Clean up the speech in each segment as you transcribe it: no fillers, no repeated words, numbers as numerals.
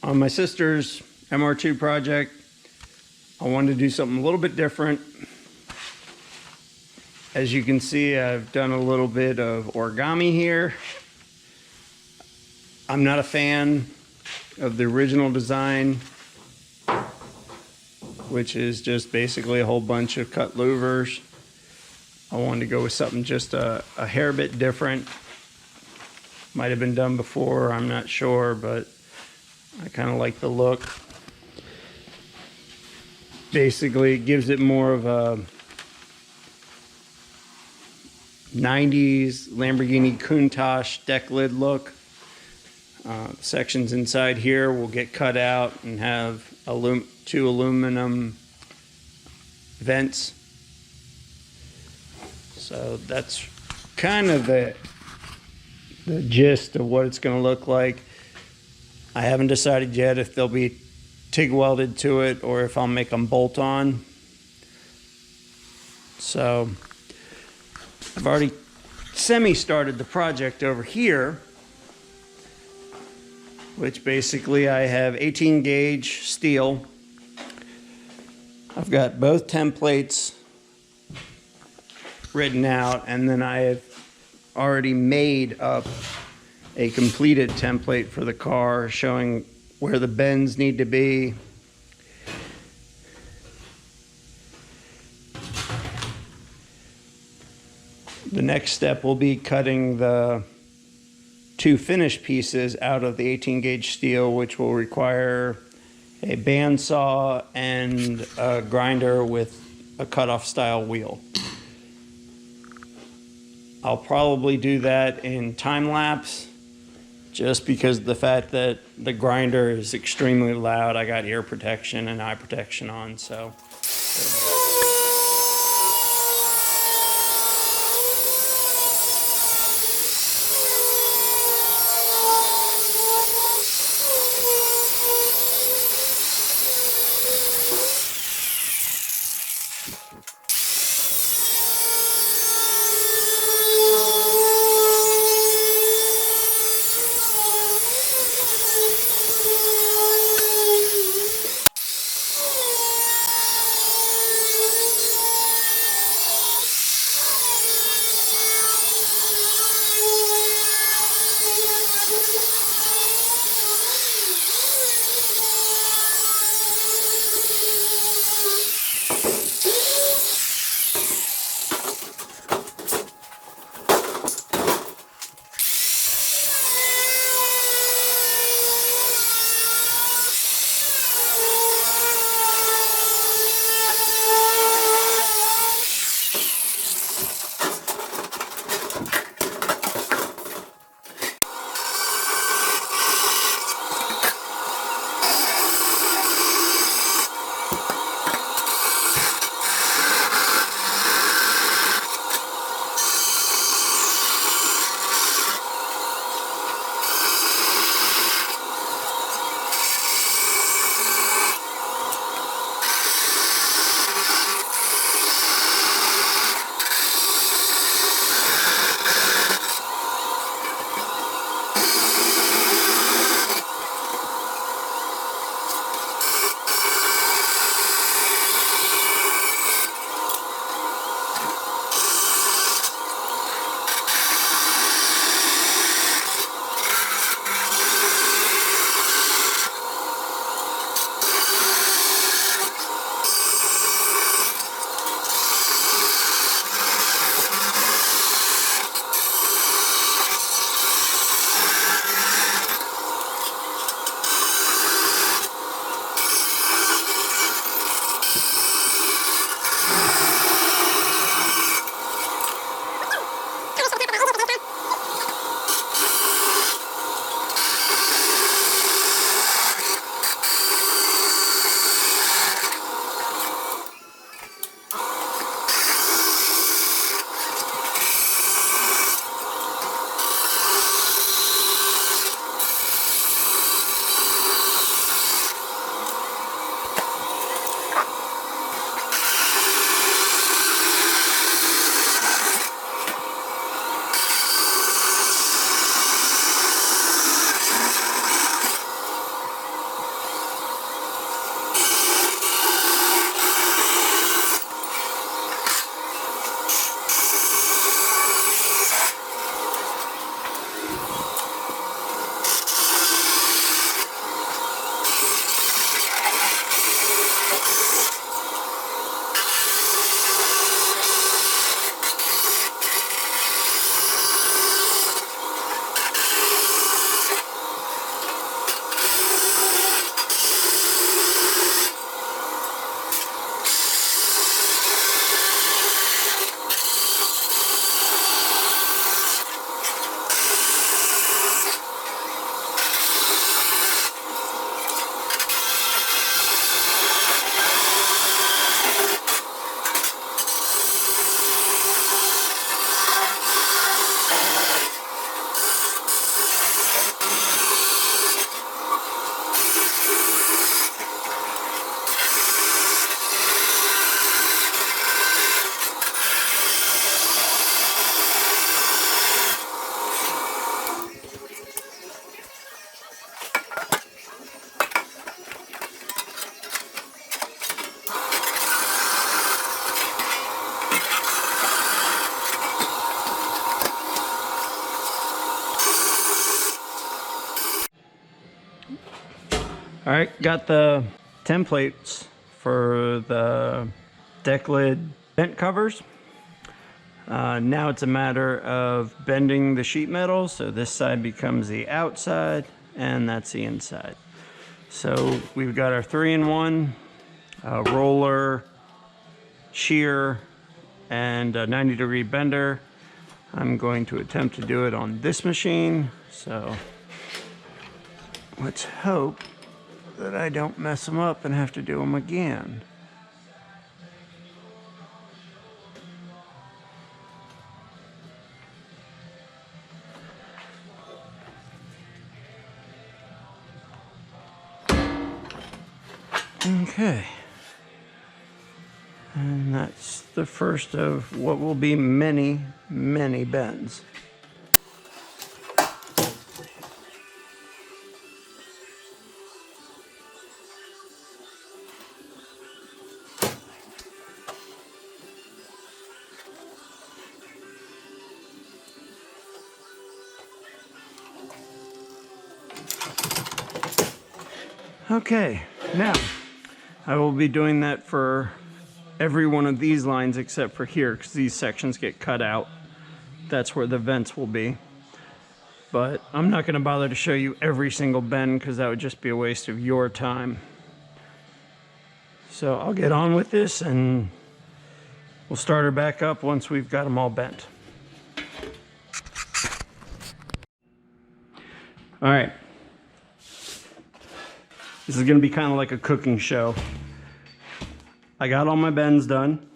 On my sister's MR2 project, I wanted to do something a little bit different. As you can see, I've done a little bit of origami here. I'm not a fan of the original design, which is just basically a whole bunch of cut louvers. I wanted to go with something just a hair bit different. Might have been done before, I'm not sure, but I kind of like the look. Basically, it gives it more of a 90s Lamborghini Countach decklid look. Sections inside here will get cut out and have two aluminum vents. So that's kind of the gist of what it's going to look like. I haven't decided yet if they'll be TIG welded to it or if I'll make them bolt on. So I've already semi-started the project over here, which basically I have 18 gauge steel. I've got both templates written out, and then I have already made up a completed template for the car showing where the bends need to be. The next step will be cutting the two finished pieces out of the 18 gauge steel, which will require a bandsaw and a grinder with a cutoff style wheel. I'll probably do that in time lapse just because of the fact that the grinder is extremely loud. I got ear protection and eye protection on, so. All right, got the templates for the deck lid vent covers. Now it's a matter of bending the sheet metal so this side becomes the outside and that's the inside. So we've got our 3-in-1 roller, shear, and a 90-degree bender. I'm going to attempt to do it on this machine, so let's hope that I don't mess them up and have to do them again. Okay, and that's the first of what will be many, many bends. Okay, now I will be doing that for every one of these lines except for here because these sections get cut out. That's where the vents will be. But I'm not going to bother to show you every single bend because that would just be a waste of your time. So I'll get on with this and we'll start her back up once we've got them all bent. All right. This is going to be kind of like a cooking show. I got all my bends done.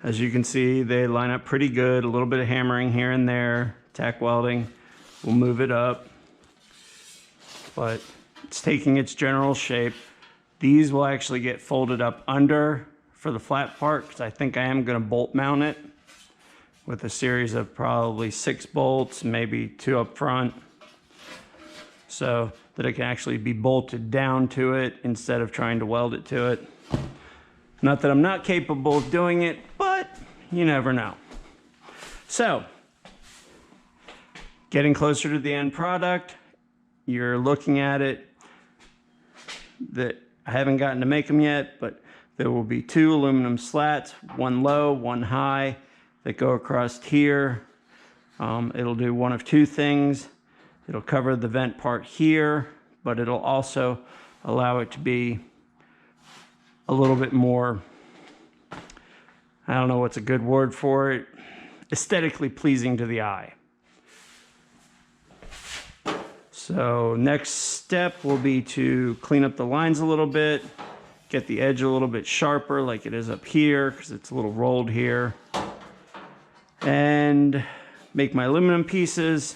As you can see, they line up pretty good. A little bit of hammering here and there, tack welding. We'll move it up. But it's taking its general shape. These will actually get folded up under for the flat part because I think I am going to bolt mount it with a series of probably 6 bolts, maybe 2 up front, so that it can actually be bolted down to it instead of trying to weld it to it. Not that I'm not capable of doing it, but you never know. So, getting closer to the end product, you're looking at it. That I haven't gotten to make them yet, but there will be 2 aluminum slats, one low, one high, that go across here. It'll do one of 2 things. It'll cover the vent part here, but it'll also allow it to be a little bit more, I don't know what's a good word for it, aesthetically pleasing to the eye. So next step will be to clean up the lines a little bit, get the edge a little bit sharper like it is up here because it's a little rolled here, and make my aluminum pieces,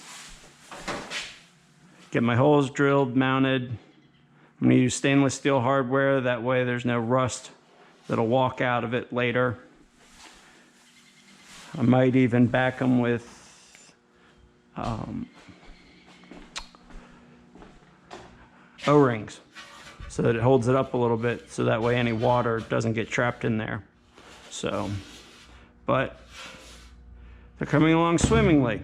get my holes drilled, mounted. I'm going to use stainless steel hardware, that way there's no rust that'll walk out of it later. I might even back them with O-rings so that it holds it up a little bit, so that way any water doesn't get trapped in there. So, but they're coming along swimmingly.